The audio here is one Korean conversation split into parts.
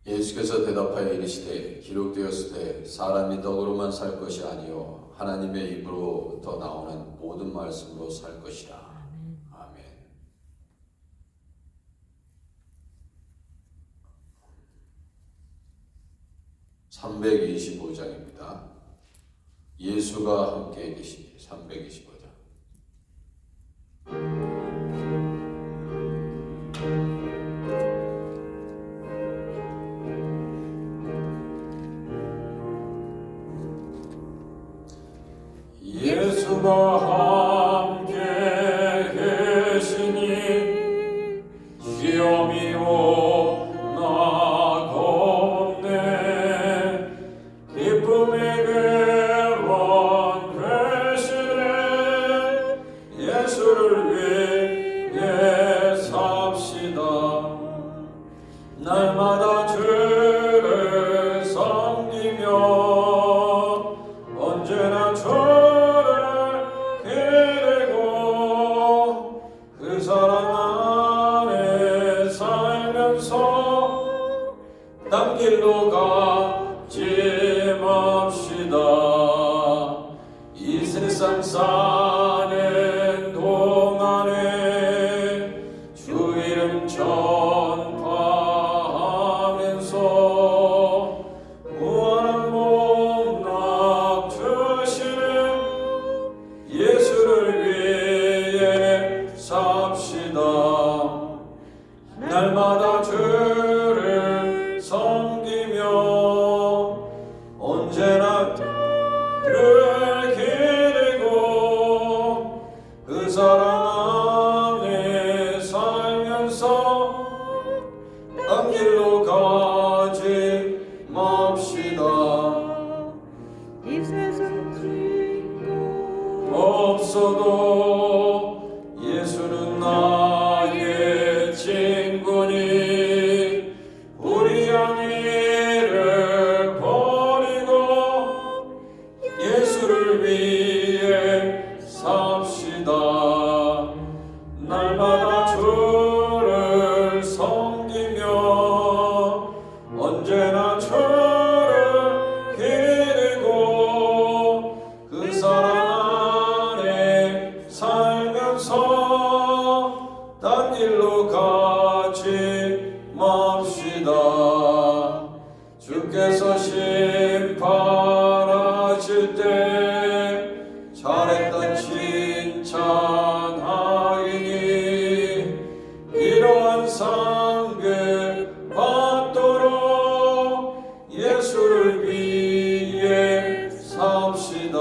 예수께서 대답하여 이르시되 기록되었으되 사람이 떡으로만 살 것이 아니요 하나님의 입으로부터 나오는 모든 말씀으로 살 것이라. 아멘. (325장입니다) 예수가 함께 계시니 325장. 예수가 함께 계시니 시험이 오나 겁네. 기쁨의 근원 되시네. 예수를 위해 삽시다. 날마다 주를 섬기며 언제나 딴 길로 가지 맙시다. 이 세상 사는 동안에 주 이름 전파하면서 무한한 복락 주시는 예수를 위해 삽시다. 날마다 주를 섬기며 언제나 그를 기리고 그 사랑 안에 살면서 딴 길로 가지 맙시다. 이 세상 주인공 없어도 예수는 나의 친구니 우리 양이를 버리고 예수를 위해 삽시다. 날마다 주를 섬기며 언제나 주를 기리고 그 사랑 안에 살면서 딴 길로 가지 맙시다. 주께서 심판하실 때 잘했던 칭찬하리니 이러한 상급 받도록 예수를 위해 삽시다.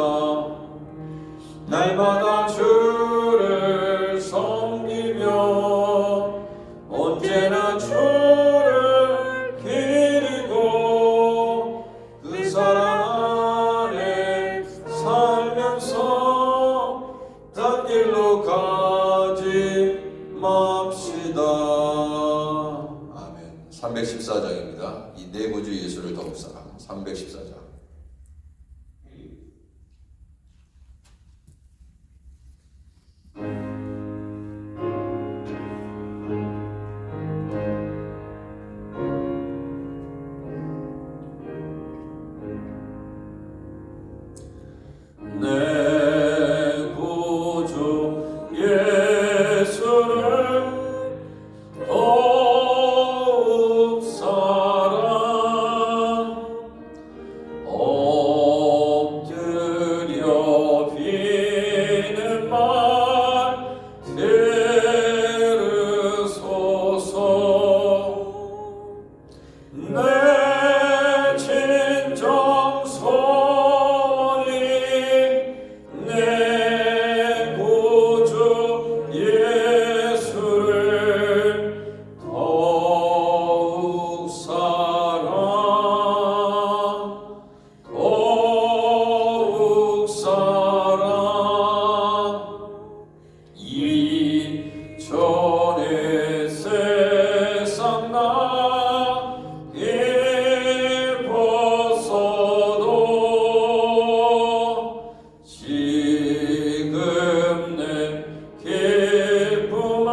날마다 주를 섬기며 언제나 주를 기리고 그 사랑 안에 살면서 딴 길로 가지 맙시다. 아멘. 314장입니다. 이 내 구주 예수를 더욱 사랑. 314장. 내 구주 예수를 더욱 사랑 엎드려 비는 말 들으소서. 내 진정 소원이 내 구주 예수를 더욱 사랑 더욱 사랑. 이전의 세상 나 입었어도 지금 내 기쁨은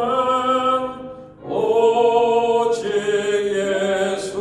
오직 예수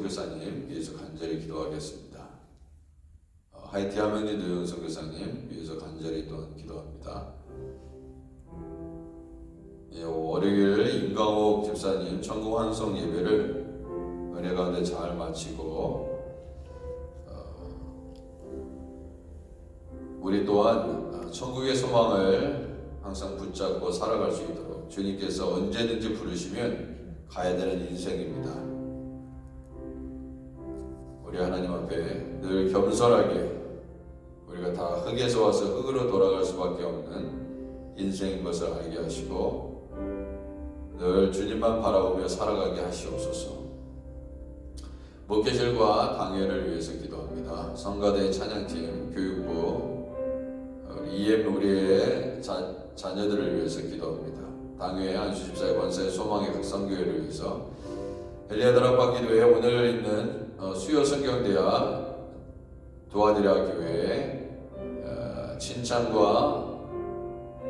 선교사님 위해서 간절히 기도하겠습니다. 하이티 하명진 노영 선교사님 위해서 간절히 또한 기도합니다. 월요일 임강옥 집사님 천국 환송 예배를 은혜 가운데 잘 마치고 우리 또한 천국의 소망을 항상 붙잡고 살아갈 수 있도록 주님께서 언제든지 부르시면 가야 되는 인생입니다. 우리 하나님 앞에 늘 겸손하게 우리가 다 흙에서 와서 흙으로 돌아갈 수밖에 없는 인생인 것을 알게 하시고 늘 주님만 바라보며 살아가게 하시옵소서. 목회실과 당회를 위해서 기도합니다. 성가대 찬양팀, 교육부, EM 우리의 자녀들을 위해서 기도합니다. 당회 안수집사의 권사의 소망의 각성교회를 위해서 엘리아드락방 기도회 오늘 있는 수요 성경대학 도와드려 교회에 칭찬과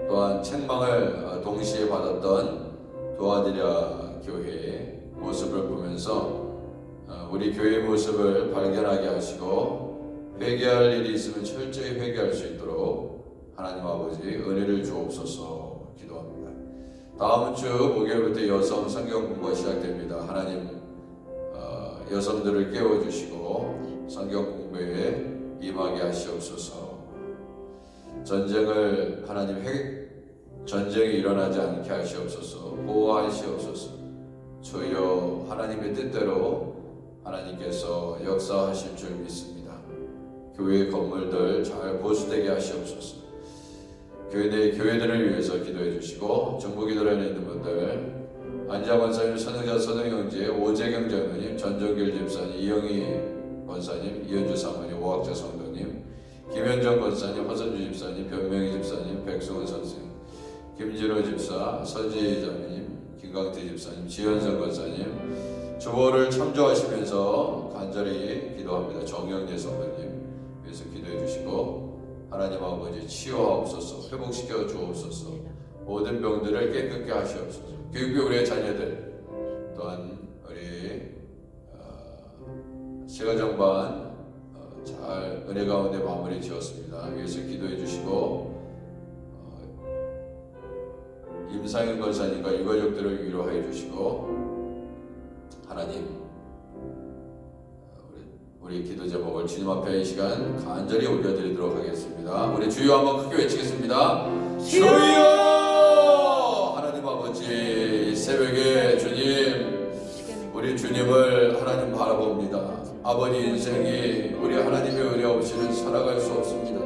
또한 책망을 동시에 받았던 도와드려 교회의 모습을 보면서 우리 교회의 모습을 발견하게 하시고 회개할 일이 있으면 철저히 회개할 수 있도록 하나님 아버지 은혜를 주옵소서 기도합니다. 다음 주 목요일부터 여성 성경 공부가 시작됩니다. 하나님 여성들을 깨워주시고 성경 공부에 임하게 하시옵소서. 전쟁을 하나님 전쟁이 일어나지 않게 하시옵소서. 보호하시옵소서. 주여 하나님의 뜻대로 하나님께서 역사하실 줄 믿습니다. 교회 건물들 잘 보수되게 하시옵소서. 교회 내 교회들을 위해서 기도해 주시고 정부기도단에 있는 분들 안자 권사님, 선영자 선영영제, 오재경 장로님, 전종길 집사님, 이영희 권사님, 이현주 사모님, 오학자 성도님, 김현정 권사님, 허선주 집사님, 변명희 집사님, 백승원 선생님, 김진호 집사, 서지 자매님, 김강태 집사님, 지현성 권사님 주보를 참조하시면서 간절히 기도합니다. 정영재 성도님 위해서 기도해 주시고 하나님 아버지 치유하옵소서, 회복시켜 주옵소서, 모든 병들을 깨끗게 하시옵소서. 교육부 우리의 자녀들 또한 우리 시가정반 잘 은혜 가운데 마무리 지었습니다. 위해서 기도해 주시고 임상현 권사님과 유가족들을 위로하여 주시고 하나님 우리 기도 제목을 주님 앞에 이 시간 간절히 올려드리도록 하겠습니다. 우리 주여 한번 크게 외치겠습니다. 주여! 하나님 아버지 이 새벽에 주님 우리 주님을 하나님 바라봅니다. 아버지 인생이 우리 하나님의 은혜 없이는 살아갈 수 없습니다.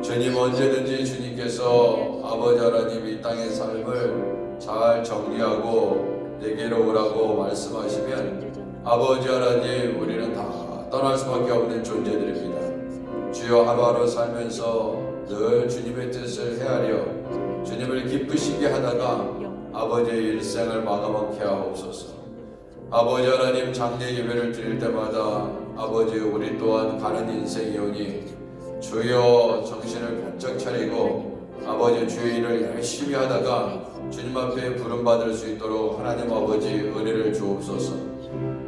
주님 언제든지 주님께서 아버지 하나님 이 땅의 삶을 잘 정리하고 내게로 오라고 말씀하시면 아버지 하나님 우리는 다 떠날 수밖에 없는 존재들입니다. 주여 하루하루 살면서 늘 주님의 뜻을 헤아려 주님을 기쁘시게 하다가 아버지의 일생을 마감하게 하옵소서. 아버지 하나님 장례 예배를 드릴 때마다 아버지 우리 또한 가는 인생이오니 주여 정신을 번쩍 차리고 아버지 주의 일을 열심히 하다가 주님 앞에 부름받을 수 있도록 하나님 아버지 은혜를 주옵소서.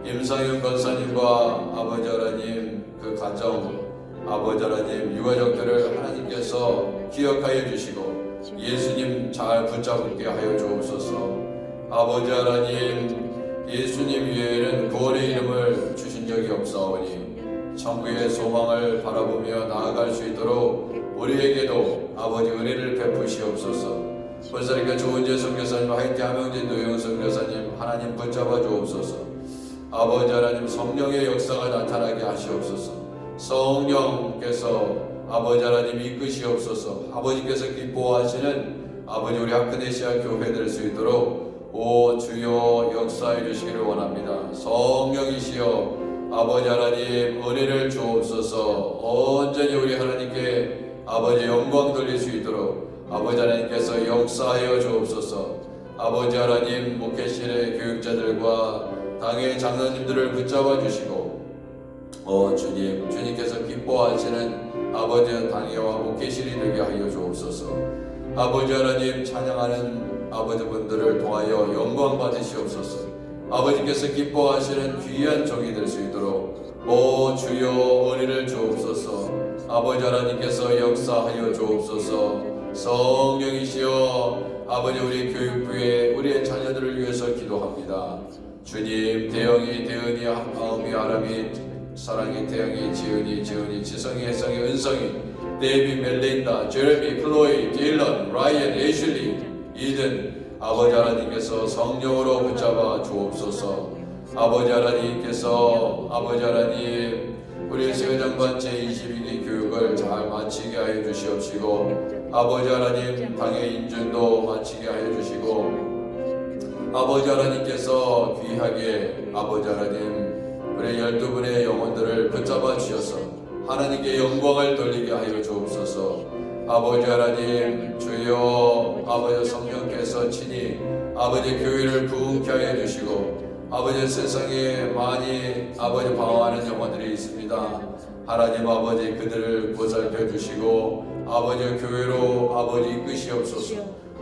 임상윤 권사님과 아버지 하나님 그 가정 아버지 하나님 유가족들을 하나님께서 기억하여 주시고 예수님 잘 붙잡게 하여 주옵소서. 아버지 하나님 예수님 외에는 구원의 이름을 주신 적이 없사오니 천국의 소망을 바라보며 나아갈 수 있도록 우리에게도 아버지 은혜를 베푸시옵소서. 벌써니까 조은재 선교사님, 하이티 하명진 노영 선교사님 하나님 붙잡아 주옵소서. 아버지 하나님 성령의 역사가 나타나게 하시옵소서. 성령께서 아버지 하나님 이끄시옵소서. 아버지께서 기뻐하시는 아버지 우리 아크네시아 교회 될 수 있도록 오 주여 역사해 주시기를 원합니다. 성령이시여 아버지 하나님 은혜를 주옵소서. 온전히 우리 하나님께 아버지 영광 돌릴 수 있도록 아버지 하나님께서 역사하여 주옵소서. 아버지 하나님 목회실의 교육자들과 당의 장로님들을 붙잡아 주시고 주님께서 기뻐하시는 아버지 당회와 목회실이 되게 하여 주옵소서. 아버지 하나님 찬양하는 아버지분들을 통하여 영광 받으시옵소서. 아버지께서 기뻐하시는 귀한 종이 될 수 있도록 오 주여 은혜를 주옵소서. 아버지 하나님께서 역사하여 주옵소서. 성령이시여 아버지 우리 교육부에 우리의 자녀들을 위해서 기도합니다. 주님 대영이 대은이 마음이 아람이 사랑이 태양이 지은이 지성이 혜성이 은성이 데이비 멜린다 제레미 클로이 딜런 라이언 애슐리 이든 아버지 하나님께서 성령으로 붙잡아 주옵소서. 아버지 하나님께서 아버지 하나님 우리 세회장반 제22기 교육을 잘 마치게 하여 주시옵시고 아버지 하나님 당의 인준도 마치게 하여 주시고 아버지 하나님께서 귀하게 아버지 하나님 우리 12분의 영혼들을 붙잡아 주셔서 하나님께 영광을 돌리게 하여 주옵소서. 아버지 하나님 주여 아버지 성령께서 친히 아버지 교회를 부흥케 하여 주시고 아버지 세상에 많이 아버지 방황하는 영혼들이 있습니다. 하나님 아버지 그들을 보살펴 주시고 아버지 교회로 아버지 이끄시옵소서.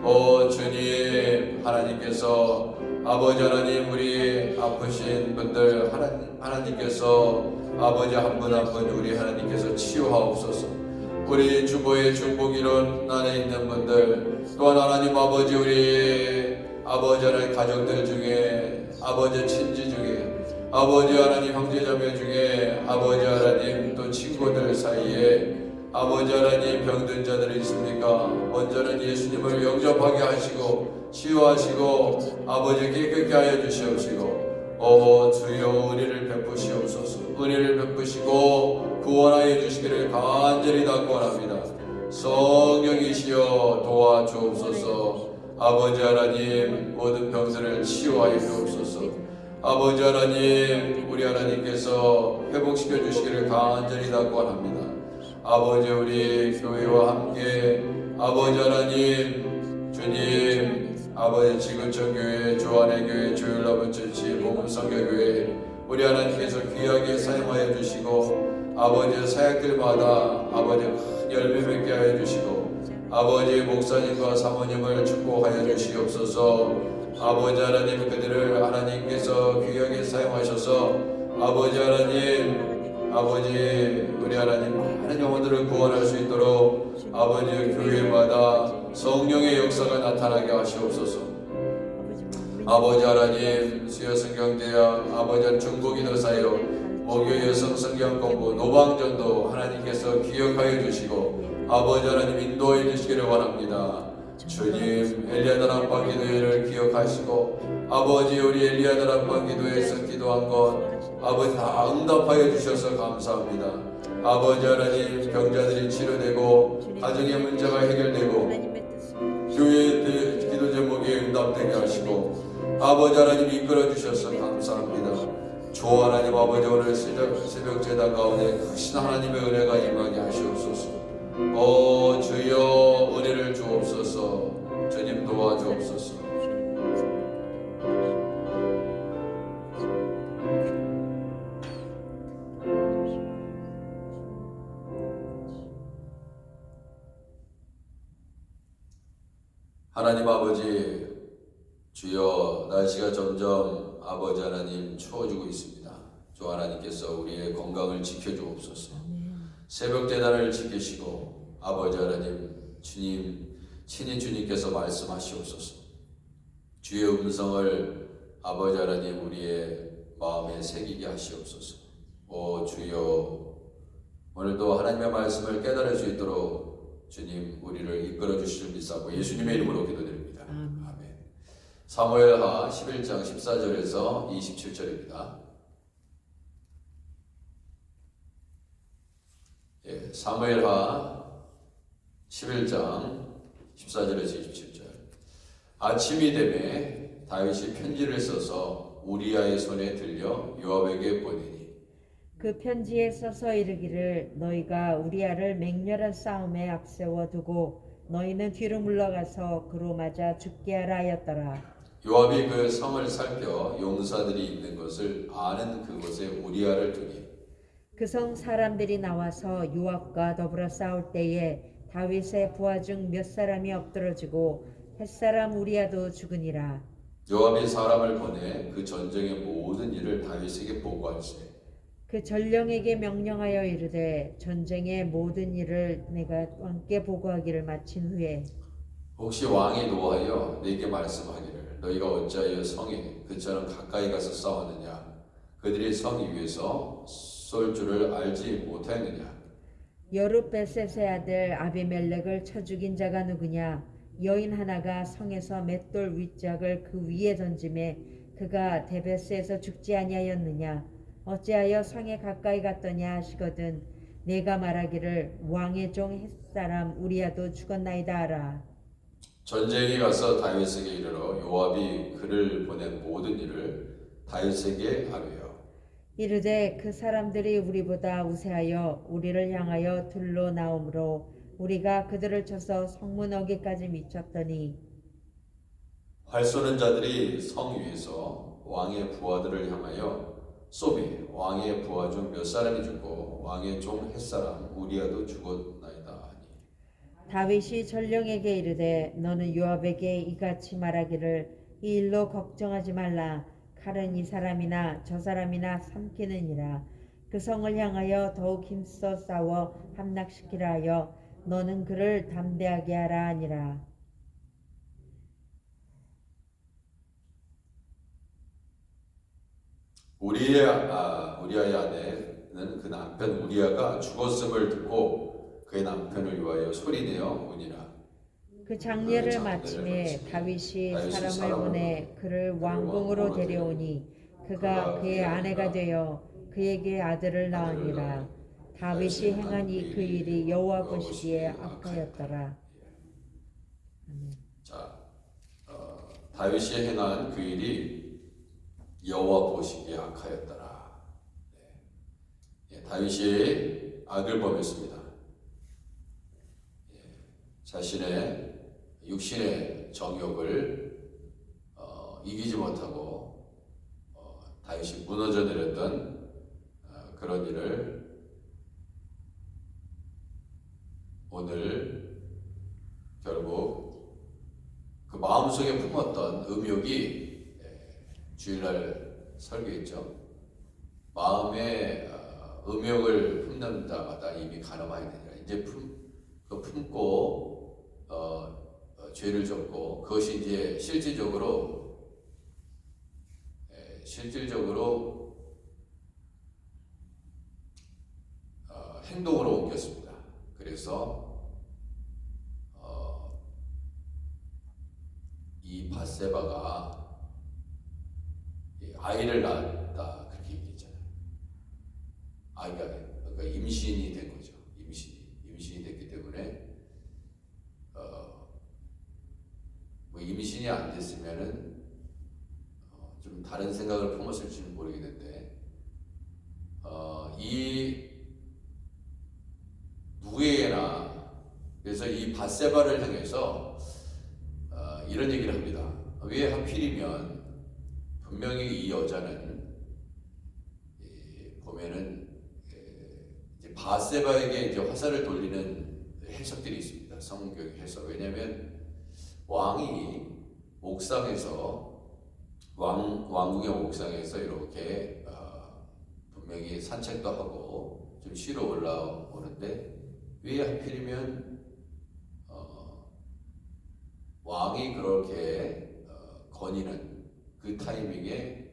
오 주님 하나님께서 아버지 하나님 우리 아프신 분들 하나님께서 아버지 한 분 한 분 우리 하나님께서 치유하옵소서. 우리 주보의 중복 일어나에 있는 분들 또한 하나님 아버지 우리 아버지 하나님 가족들 중에 아버지 친지 중에 아버지 하나님 형제자매 중에 아버지 하나님 또 친구들 사이에 아버지 하나님 병든 자들이 있습니까? 먼저는 예수님을 영접하게 하시고 치유하시고 아버지 깨끗게 하여 주시옵시고 오 주여 은혜를 베푸시옵소서. 은혜를 베푸시고 구원하여 주시기를 간절히 당부합니다. 성령이시여 도와주옵소서. 아버지 하나님 모든 병들을 치유하여 주옵소서. 아버지 하나님 우리 하나님께서 회복시켜 주시기를 간절히 당부합니다. 아버지 우리 교회와 함께 아버지 하나님 주님 아버지 지구촌 교회 주안의 교회 주일라브처치 복음성교교회 우리 하나님께서 귀하게 사용하여 주시고 아버지 사역들마다 아버지 큰 열매 맺게 하여 주시고 아버지 목사님과 사모님을 축복하여 주시옵소서. 아버지 하나님 그들을 하나님께서 귀하게 사용하셔서 아버지 하나님 아버지 우리 하나님 많은 영혼들을 구원할 수 있도록 아버지 교회마다 성령의 역사가 나타나게 하시옵소서. 아버지 하나님 수요성경대학 아버지 중고기도 사역 목요 여성 성경 공부 노방전도 하나님께서 기억하여 주시고 아버지 하나님 인도해 주시기를 원합니다. 주님 엘리야단 안방 기도회를 기억하시고 아버지 우리 엘리야단 안방 기도회에서 기도한 것 아버지 다 응답하여 주셔서 감사합니다. 아버지 하나님 병자들이 치료되고 가정의 문제가 해결되고 교회의 기도 제목이 응답되게 하시고 아버지 하나님 이끌어 주셔서 감사합니다. 주 하나님 아버지 오늘 새벽 제단 가운데 크신 하나님의 은혜가 임하게 하시옵소서. 오 주여 은혜를 주옵소서. 주님 도와주옵소서. 하나님 아버지 주여 날씨가 점점 아버지 하나님 추워지고 있습니다. 주 하나님께서 우리의 건강을 지켜주옵소서. 새벽 제단을 지키시고 아버지 하나님 주님 친히 주님께서 말씀하시옵소서. 주의 음성을 아버지 하나님 우리의 마음에 새기게 하시옵소서. 오 주여 오늘도 하나님의 말씀을 깨달을 수 있도록 주님 우리를 이끌어 주실 믿사고 예수님의 이름으로 기도드립니다. 아멘. 사무엘하 11장 14절에서 27절입니다. 사무엘하 11장 14절에서 27절. 아침이 되매 다윗이 편지를 써서 우리아의 손에 들려 요압에게 보내니 그 편지에 써서 이르기를 너희가 우리아를 맹렬한 싸움에 앞세워 두고 너희는 뒤로 물러가서 그로 맞아 죽게 하라 하였더라. 요압이 그 성을 살펴 용사들이 있는 것을 아는 그곳에 우리아를 두니 그 성 사람들이 나와서 요압과 더불어 싸울 때에 다윗의 부하 중 몇 사람이 엎드러지고 햇사람 우리아도 죽으니라. 요압이 사람을 보내 그 전쟁의 모든 일을 다윗에게 보고할세. 그 전령에게 명령하여 이르되 전쟁의 모든 일을 내가 왕께 보고하기를 마친 후에 혹시 왕이 노하여 네게 말씀하기를 너희가 어찌하여 성에 그처럼 가까이 가서 싸웠느냐? 그들이 성 위에서 쏠 줄을 알지 못하였느냐? 여룻베셋의 아들 아비멜렉을 쳐 죽인 자가 누구냐? 여인 하나가 성에서 맷돌 윗짝을 그 위에 던짐에 그가 데베스에서 죽지 아니하였느냐? 어찌하여 성에 가까이 갔더냐 하시거든 내가 말하기를 왕의 종 햇사람 우리야도 죽었나이다 하라. 전쟁에 가서 다윗에게 이르러 요압이 그를 보낸 모든 일을 다윗에게 아뢰어 이르되 그 사람들이 우리보다 우세하여 우리를 향하여 둘로 나오므로 우리가 그들을 쳐서 성문 어귀까지 미쳤더니 활 쏘는 자들이 성 위에서 왕의 부하들을 향하여 쏘매 왕의 부하 중 몇 사람이 죽고 왕의 종 햇사람 우리야도 죽었나이다 하니 다윗이 전령에게 이르되 너는 요압에게 이같이 말하기를 이 일로 걱정하지 말라. 칼은 이 사람이나 저 사람이나 삼키느니라. 그 성을 향하여 더욱 힘써 싸워 함락시키라 하여 너는 그를 담대하게 하라 하니라. 우리아의 아내는 그 남편 우리아가 죽었음을 듣고 그의 남편을 위하여 소리내어 우니라. 그 장례를 마침에 다윗이 사람을 보내 그를 왕궁으로 데려오니 그가 그의 아내가 되어 그에게 아들을 낳으니라. 다윗이 행한 그 일이 여호와 보시기에 악하였더라. 자, 다윗이 행한 그 일이 여호와 보시기에 악하였더라. 네. 다윗이 악을 범했습니다. 자신의 육신의 정욕을 이기지 못하고 다윗이 무너져 내렸던 그런 일을 오늘 결국 그 마음속에 품었던 음욕이 주일날 설교했죠. 마음에 음욕을 품는 자마다 이미 가늠하게 되니라. 이제 품고 죄를 졌고 그것이 이제 실질적으로 행동으로 옮겼습니다. 그래서 이 밧세바가 아이를 낳았다 그렇게 얘기했잖아요. 아이가 그러니까 임신이 된 거죠. 임신이 됐기 때문에 뭐 임신이 안 됐으면은 좀 다른 생각을 품었을지는 모르겠는데 이 누구에게나 그래서 이 밧세바를 향해서 이런 얘기를 합니다. 왜 하필이면 분명히 이 여자는 보면은 이제 밧세바에게 이제 화살을 돌리는 해석들이 있습니다. 성경 해석. 왜냐하면 왕이 옥상에서 왕궁의 옥상에서 이렇게 분명히 산책도 하고 좀 쉬러 올라오는데 왜 하필이면 왕이 그렇게 거니는 그 타이밍에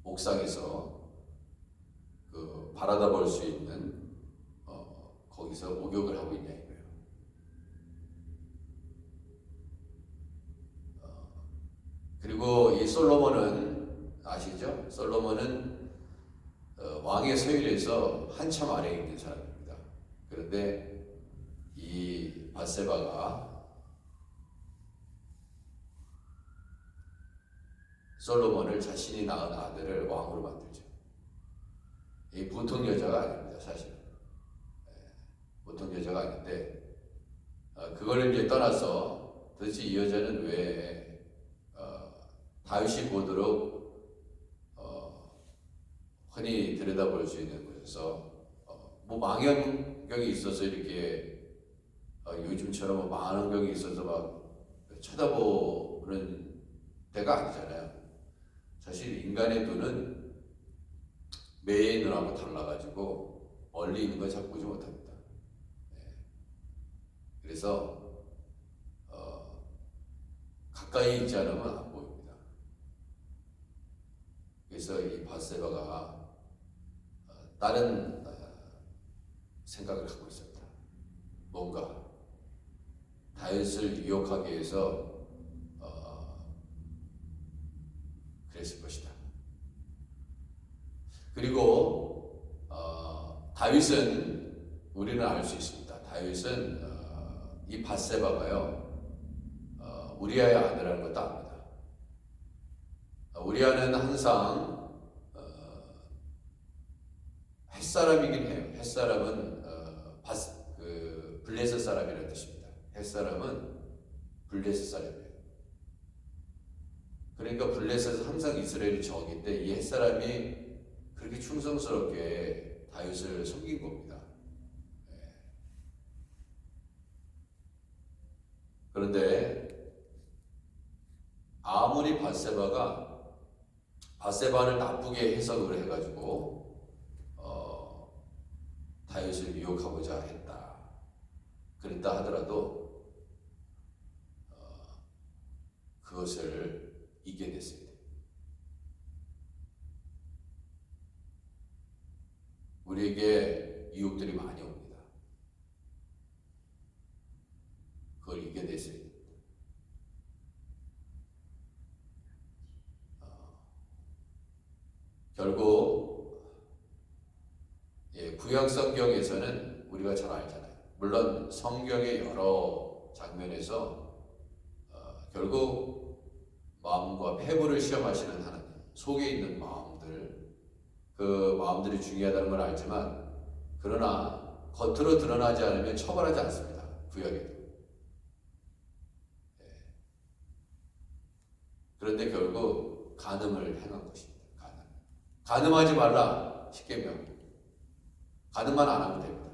옥상에서 그 바라다 볼 수 있는 거기서 목욕을 하고 있냐 이거예요. 그리고 이 솔로몬은 아시죠? 솔로몬은 왕의 서열에서 한참 아래에 있는 사람입니다. 그런데 이 밧세바가 솔로몬을 자신이 낳은 아들을 왕으로 만들죠. 이 보통 여자가 아닙니다, 사실. 보통 여자가 아닌데 그걸 이제 떠나서 도대체 이 여자는 왜 다윗이 보도록 흔히 들여다볼 수 있는 곳에서 뭐 망원경이 있어서 이렇게 요즘처럼 뭐 망원경이 있어서 막 쳐다보는 데가 아니잖아요. 사실 인간의 눈은 매의 눈하고 달라가지고 멀리 있는 걸 자꾸 보지 못합니다. 그래서 가까이 있지 않으면 안 보입니다. 그래서 이 밧세바가 다른 생각을 갖고 있었다. 뭔가 다윗을 유혹하기 위해서 그랬을 것이다. 그리고 다윗은 우리는 알 수 있습니다. 다윗은 이 밧세바가요 우리아의 아내라는 것도 압니다. 우리아는 항상 햇사람이긴 해요. 햇사람은 블레셋 사람이라는 뜻입니다. 햇사람은 블레셋 사람이에요. 그러니까 블레셋은 항상 이스라엘이 적인데 이 햇사람이 그렇게 충성스럽게 다윗을 섬긴 겁니다. 그런데 아무리 밧세바를 나쁘게 해석을 해가지고 다윗을 유혹하고자 했다. 그랬다 하더라도 그것을 이겨냈어야 돼. 우리에게 유혹들이 많이 옵니다. 그걸 이겨냈어야 돼. 결국 구약 성경에서는 우리가 잘 알잖아요. 물론 성경의 여러 장면에서 결국 마음과 폐부를 시험하시는 하나님, 속에 있는 마음들, 그 마음들이 중요하다는 걸 알지만 그러나 겉으로 드러나지 않으면 처벌하지 않습니다. 구약에도. 그런데 결국 간음을 행한 것입니다. 간음하지 말라. 십계명. 간음만 안 하면 됩니다.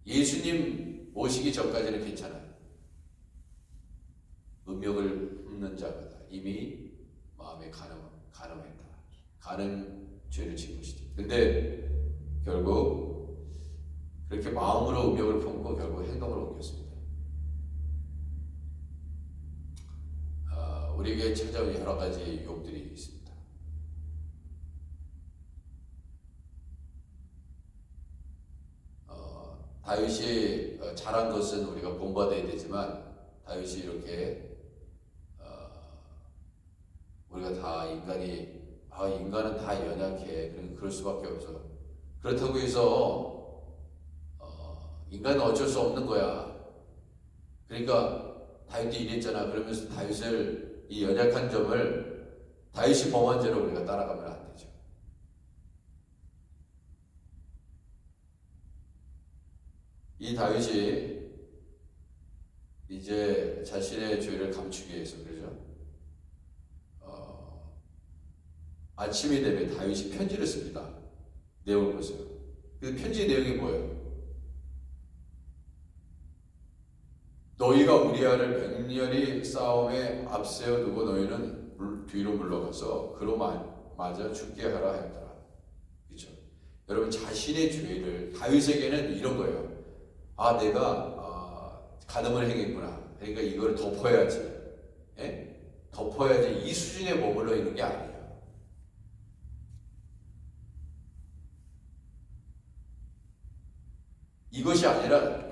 예수님 모시기 전까지는 괜찮아요. 음욕을 품는 자마다 이미 마음에 간음했다. 간음 죄를 진 것이죠. 근데 결국 그렇게 마음으로 음욕을 품고 결국 행동으로 옮겼습니다. 우리에게 찾아온 여러 가지 유혹들이 있습니다. 다윗이 잘한 것은 우리가 본받아야 되지만 다윗이 이렇게 우리가 다 인간은 다 연약해. 그럴 수밖에 없어. 그렇다고 해서 인간은 어쩔 수 없는 거야. 그러니까 다윗이 이랬잖아. 그러면서 다윗을 이 연약한 점을 다윗이 범한 죄로 우리가 따라가면 안 되죠. 이 다윗이 이제 자신의 죄를 감추기 위해서 그러죠. 아침이 되면 다윗이 편지를 씁니다. 내용을 보세요. 그 편지 내용이 뭐예요? 너희가 우리아를 맹렬히 싸움에 앞세워두고 너희는 뒤로 물러가서 그로 맞아 죽게 하라 했더라. 그렇죠? 여러분 자신의 죄를 다윗에게는 이런 거예요. 내가 간음을 행했구나. 그러니까 이걸 덮어야지. 덮어야지. 이 수준에 머물러 있는 게 아니에요. 이것이 아니라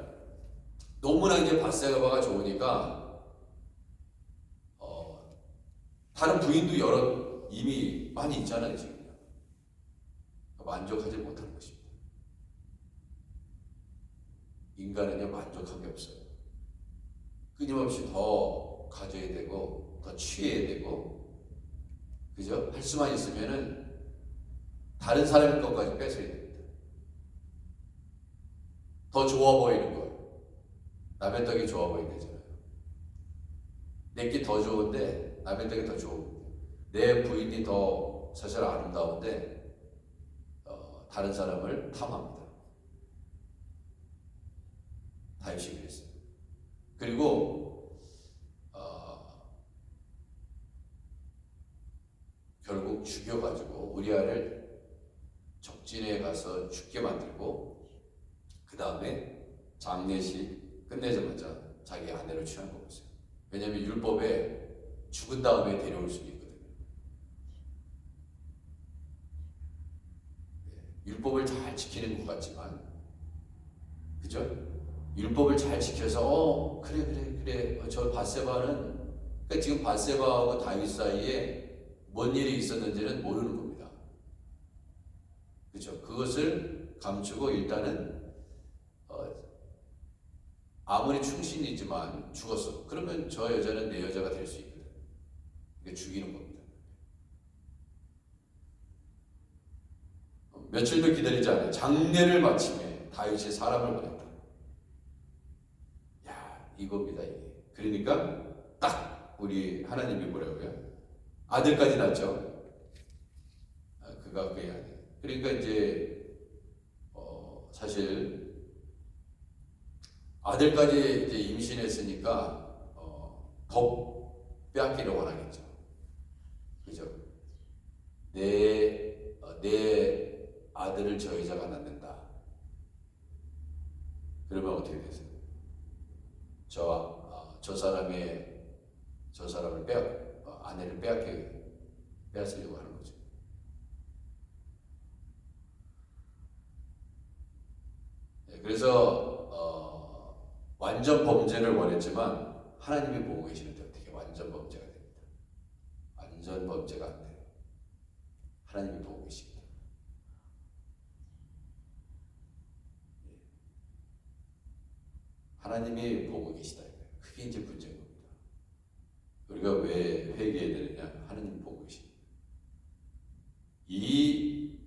너무나 이제 밧세바가 좋으니까 다른 부인도 이미 많이 있잖아요. 지금 만족하지 못하는 것입니다. 인간은요 만족한 게 없어요. 끊임없이 더 가져야 되고 더 취해야 되고, 그죠? 할 수만 있으면은 다른 사람의 것까지 뺏어야 됩니다. 더 좋아 보이는 거. 남의 떡이 좋아 보인다잖아요. 내게 더 좋은데 남의 떡이 더 좋은데, 내 부인이 더 사실 아름다운데 다른 사람을 탐합니다. 다윗이 그랬어요. 그리고 결국 죽여가지고 우리아를 적진에 가서 죽게 만들고 그 다음에 장례식 끝내자마자 자기 아내로 취한 거였어요. 왜냐하면 율법에 죽은 다음에 데려올 수 있거든요. 율법을 잘 지키는 것 같지만, 그죠? 율법을 잘 지켜서 그래 저 밧세바는, 그러니까 지금 밧세바하고 다윗 사이에 뭔 일이 있었는지는 모르는 겁니다. 그죠? 그것을 감추고 일단은 아무리 충신이지만 죽었어. 그러면 저 여자는 내 여자가 될 수 있거든. 그게 죽이는 겁니다. 며칠도 기다리지 않아 장례를 마침에 다윗이 사람을 보냈다. 야, 이겁니다 이게. 그러니까 딱 우리 하나님이 뭐라고요? 아들까지 낳죠. 그가 그의 아들. 그러니까 이제 사실 아들까지 이제 임신했으니까 더 빼앗기를 원하겠죠. 그죠? 내 아들을 저 여자가 낳는다. 그러면 어떻게 되세요? 저 사람을 아내를 빼앗으려고 하는 거죠. 네, 그래서 완전 범죄를 원했지만 하나님이 보고 계시는데 어떻게 완전 범죄가 됩니다. 완전 범죄가 안 돼요. 하나님이 보고 계십니다. 하나님이 보고 계시다. 그게 이제 문제인 겁니다. 우리가 왜 회개해야 되느냐? 하나님 보고 계십니다. 이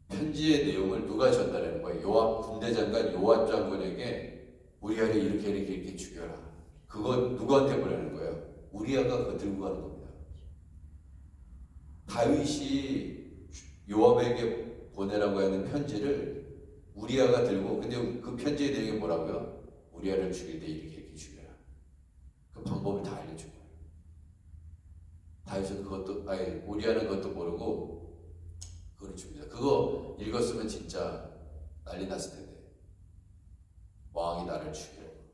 편지의 내용을 누가 전달하는 거예요? 군대 장관 요압 장군에게 우리아를 이렇게 죽여라. 그거 누구한테 보내는 거예요? 우리아가 그거 들고 가는 겁니다. 다윗이 요압에게 보내라고 하는 편지를 우리아가 들고, 근데 그 편지의 내용이 뭐라고요? 우리아를 죽일 때 이렇게 죽여라. 그 방법을 다 알려준 거예요. 다윗은 우리아는 그것도 모르고 그걸 줍니다. 그거 읽었으면 진짜 난리 났을 텐데. 왕이 나를 죽이려고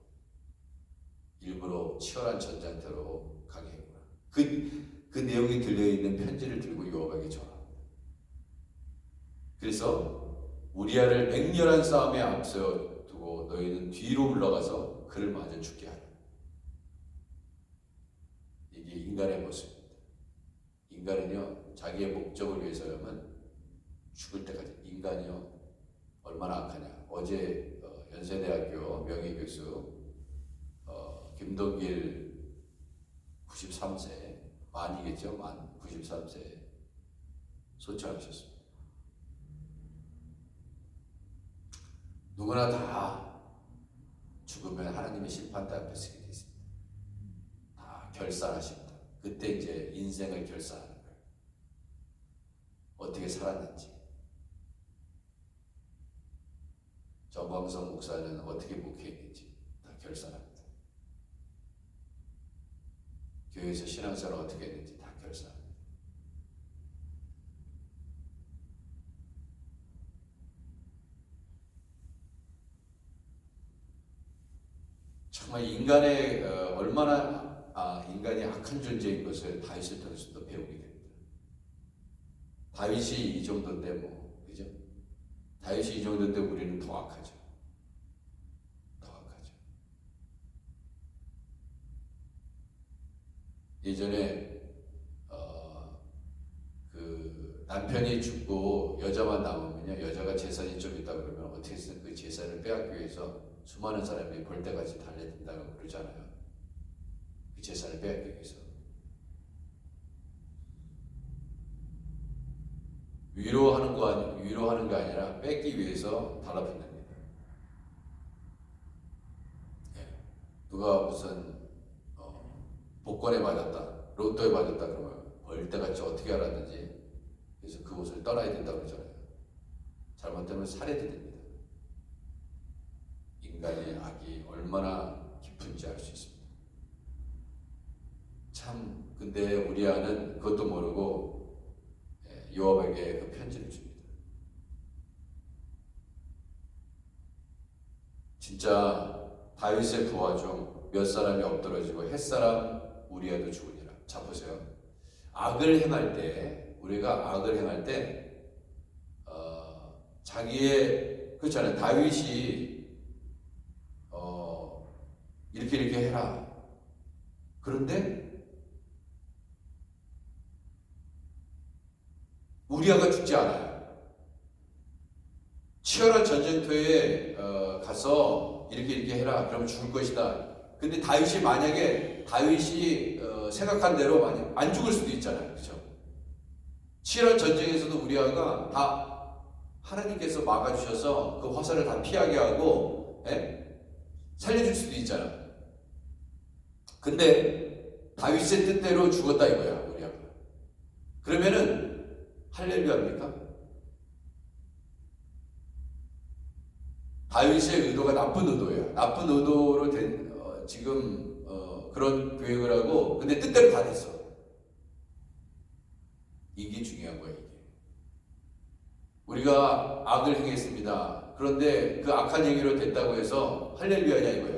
일부러 치열한 전장터로 가게 했구나. 그 내용이 들려있는 편지를 들고 요압에게 전합니다. 그래서 우리아를 맹렬한 싸움에 앞서 두고 너희는 뒤로 물러가서 그를 마저 죽게 하라. 이게 인간의 모습입니다. 인간은요, 자기의 목적을 위해서라면 죽을 때까지. 인간이요, 얼마나 악하냐. 어제 연세대학교 명예교수 김동길 93세, 만이겠죠? 만 93세 소천하셨습니다. 누구나 다 죽으면 하나님의 심판대 앞에 서게 되어 있습니다. 다 결산하십니다. 그때 이제 인생을 결산하는 거예요. 어떻게 살았는지. 정광석 목사는 어떻게 목회했는지 다 결산합니다. 교회에서 신앙생활을 어떻게 했는지 다 결산합니다. 정말 인간의 얼마나 인간이 악한 존재인 것을 다윗을 통해서도 배우게 됩니다. 다윗이 이 정도인데 그죠? 다윗이 이 정도인데 우리는 더 악하죠. 더 악하죠. 예전에 그 남편이 죽고 여자만 남으면요, 여자가 재산이 좀 있다 그러면 어떻게 해서 그 재산을 빼앗기 위해서 수많은 사람이 벌떼같이 달려든다고 그러잖아요. 그 재산을 빼앗기 위해서. 위로하는 거 아니라 뺏기 위해서 달라붙습니다. 누가 무슨 복권에 맞았다, 로또에 맞았다 그러면 벌떼같이 어떻게 알았는지, 그래서 그곳을 떠나야 된다고 그러잖아요. 잘못되면 살해도 됩니다. 인간의 악이 얼마나 깊은지 알 수 있습니다. 참 근데 우리아는 그것도 모르고 요압에게 그 편지를 줍니다. 진짜 다윗의 부하 중 몇 사람이 엎드러지고 햇사람 우리아도 죽으니라. 자 보세요. 악을 행할 때 우리가 악을 행할 때 자기의 그렇잖아요. 다윗이 이렇게 해라. 그런데 우리아가 죽지 않아요. 치열한 전쟁터에 가서 이렇게 해라. 그러면 죽을 것이다. 근데 다윗이 만약에 다윗이 생각한 대로 만약 안 죽을 수도 있잖아요. 그렇죠? 치열한 전쟁에서도 우리아가 다 하나님께서 막아주셔서 그 화살을 다 피하게 하고 살려줄 수도 있잖아요. 근데 다윗의 뜻대로 죽었다 이거야 우리아가. 그러면은 할렐루야입니까? 다윗의 의도가 나쁜 의도예요. 나쁜 의도로 된 지금 그런 계획을 하고 근데 뜻대로 다 됐어. 이게 중요한 거예요. 이게. 우리가 악을 행했습니다. 그런데 그 악한 행위로 됐다고 해서 할렐루야냐 이거예요.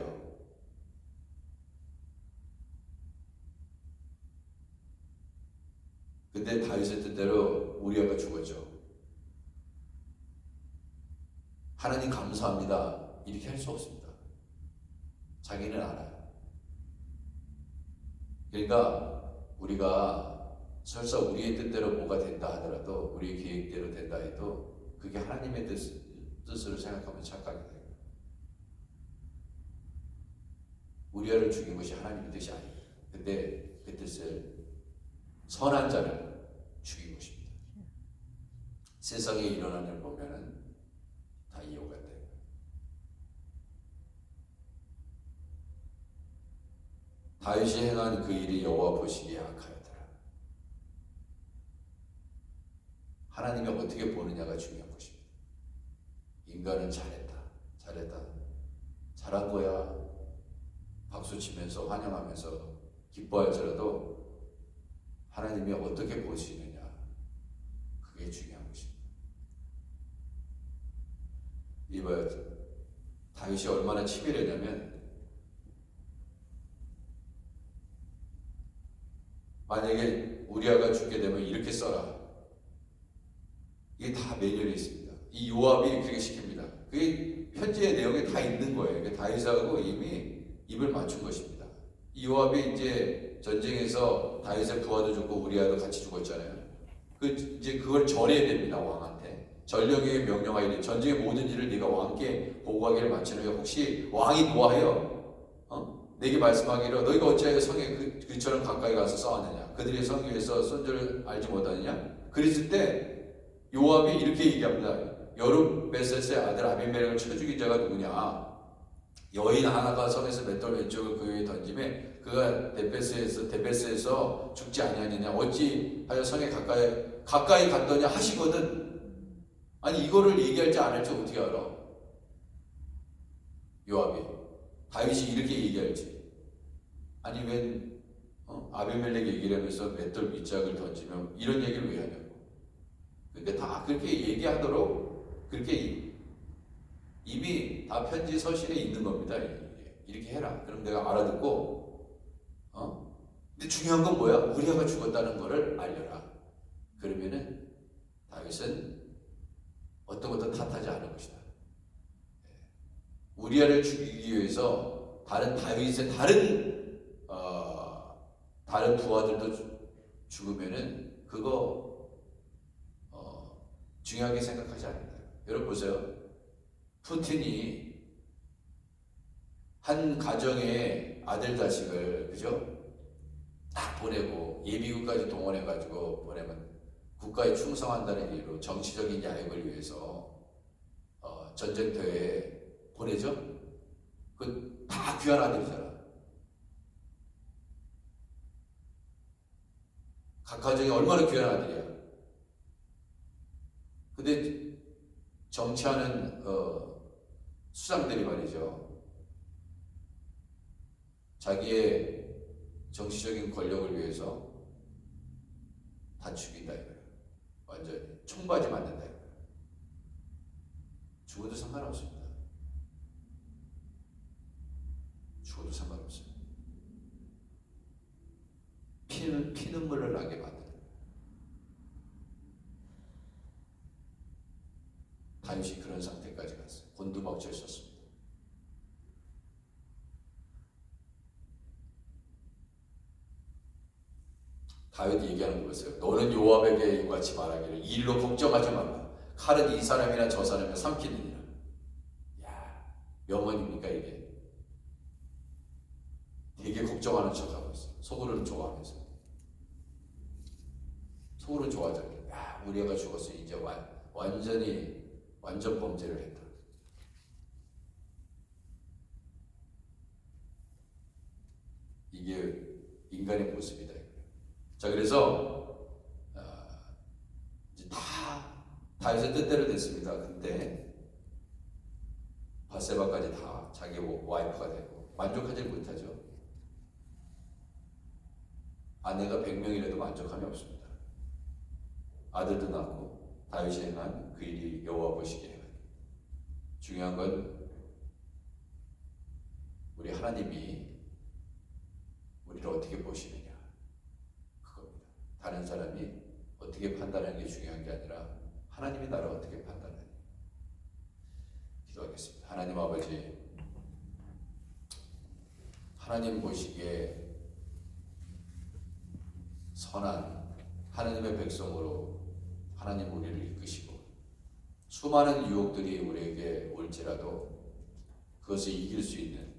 근데 다윗의 뜻대로 우리아가 죽었죠. 하나님 감사합니다. 이렇게 할 수 없습니다. 자기는 알아요. 그러니까 우리가 설사 우리의 뜻대로 뭐가 된다 하더라도 우리의 계획대로 된다 해도 그게 하나님의 뜻으로 생각하면 착각이 돼요. 우리아를 죽인 것이 하나님의 뜻이 아닙니다. 근데 그 뜻을 선한 자를 죽인 것입니다. 세상에 일어나는 일 보면은 다 이유가 돼요. 다윗이 행한 그 일이 여호와 보시기에 악하였더라. 하나님이 어떻게 보느냐가 중요한 것입니다. 인간은 잘했다. 잘한 거야. 박수 치면서 환영하면서 기뻐할지라도 하나님이 어떻게 보시느냐 그게 중요한 것입니다. 이봐요. 다윗이 얼마나 치밀했냐면 만약에 우리아가 죽게 되면 이렇게 써라. 이게 다 매뉴얼이 있습니다. 이 요압이 그렇게 시킵니다. 그게 편지의 내용에 다 있는 거예요. 다윗하고 이미 입을 맞춘 것입니다. 이 요압이 이제 전쟁에서 다윗의 부하도 죽고 우리아도 같이 죽었잖아요. 이제 그걸 전해야 됩니다. 왕한테. 전령에게 명령하이되 전쟁의 모든 일을 네가 왕께 보고하기를 마치노니 혹시 왕이 노하여 내게 말씀하기로 너희가 어찌하여 성에 그처럼 가까이 가서 싸웠느냐 그들의 성 위에서 손절을 알지 못하느냐 그랬을 때 요압이 이렇게 얘기합니다. 여룹베셋의 아들 아비멜렉을 쳐 죽인 자가 누구냐. 여인 하나가 성에서 맷돌 왼쪽을 그 위에 던짐에 그가 데베스에서 죽지 아니하느냐 어찌하여 성에 가까이 갔더냐 하시거든. 아니 이거를 얘기할지 안 할지 어떻게 알아? 요압이 다윗이 이렇게 얘기할지. 아니 웬 아비멜렉 얘기를 하면서 맷돌 밑짝을 던지면 이런 얘기를 왜 하냐고. 그러니까 다 그렇게 얘기하도록 그렇게 이미 다 편지 서신에 있는 겁니다. 이렇게 해라. 그럼 내가 알아듣고 근데 중요한 건 뭐야? 우리아가 죽었다는 거를 알려라. 그러면은 다윗은 어떤 것도 탓하지 않을 것이다. 우리아를 죽이기 위해서 다윗의 다른 부하들도 죽으면은 그거 중요하게 생각하지 않는다. 여러분 보세요. 푸틴이 한 가정의 아들 자식을 그죠? 딱 보내고 예비군까지 동원해가지고 보내면 국가에 충성한다는 이유로 정치적인 야욕을 위해서 전쟁터에 보내죠? 그 다 귀한 아들이잖아. 각 가정이 얼마나 귀한 아들이야. 근데 정치하는 수장들이 말이죠. 자기의 정치적인 권력을 위해서 다 죽인다 이거예요. 완전히 총바지 맞는다 이거예요. 죽어도 상관없습니다. 죽어도 상관없어요. 피눈물을 나게 만드는 거예요. 다윗이 그런 상태까지 갔어요. 곤두박질 썼습니다. 다윗이 얘기하는 거 보세요. 너는 요압에게 이같이 말하기를 이 일로 걱정하지 말라. 칼은 이 사람이나 저 사람을 삼키느니라. 야, 명언입니까 이게? 되게 걱정하는 척하고 있어요. 속으로는 좋아하면서. 속으로는 좋아하잖아요. 야, 우리 애가 죽었어. 이제 완전 범죄를 했다. 이게 인간의 모습이다. 자, 그래서 이제 다 다윗의 뜻대로 됐습니다. 근데 바세바까지 다 자기 와이프가 되고 만족하지 못하죠. 아내가 100명이라도 만족함이 없습니다. 아들도 낳고 다윗이 행한 그 일이 여호와 보시기에 행하니. 중요한 건 우리 하나님이 우리를 어떻게 보시느냐 그겁니다. 다른 사람이 어떻게 판단하는 게 중요한 게 아니라 하나님이 나를 어떻게 판단하느냐. 기도하겠습니다. 하나님 아버지, 하나님 보시기에 선한 하나님의 백성으로 하나님 우리를 이끄시고 수많은 유혹들이 우리에게 올지라도 그것을 이길 수 있는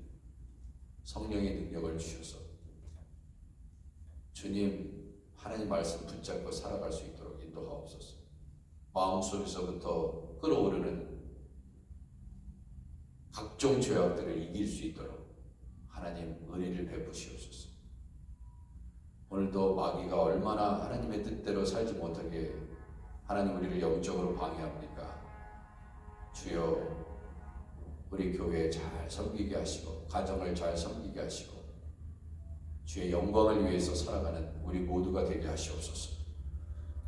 성령의 능력을 주셔서 주님 하나님 말씀 붙잡고 살아갈 수 있도록 인도하옵소서. 마음속에서부터 끓어오르는 각종 죄악들을 이길 수 있도록 하나님 은혜를 베푸시옵소서. 오늘도 마귀가 얼마나 하나님의 뜻대로 살지 못하게 하나님 우리를 영적으로 방해합니까? 주여 우리 교회 잘 섬기게 하시고 가정을 잘 섬기게 하시고 주의 영광을 위해서 살아가는 우리 모두가 되게 하시옵소서.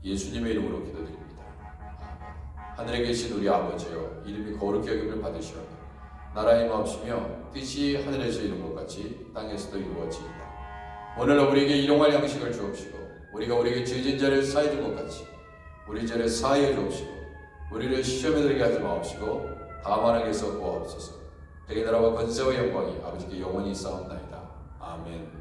예수님의 이름으로 기도드립니다. 아멘. 하늘에 계신 우리 아버지여, 이름이 거룩히 여김을 받으시오며 나라의 마옵시며 뜻이 하늘에서 이룬 것 같이 땅에서도 이루어지이다. 오늘 우리에게 일용할 양식을 주옵시고 우리가 우리에게 죄진 자를 사해 준 것 같이 우리 죄를 사하여 주옵시고 우리를 시험에 들게 하지 마옵시고 다만 악에서 구하옵소서. 대개 나라와 권세와 영광이 아버지께 영원히 있사옵나이다. 아멘.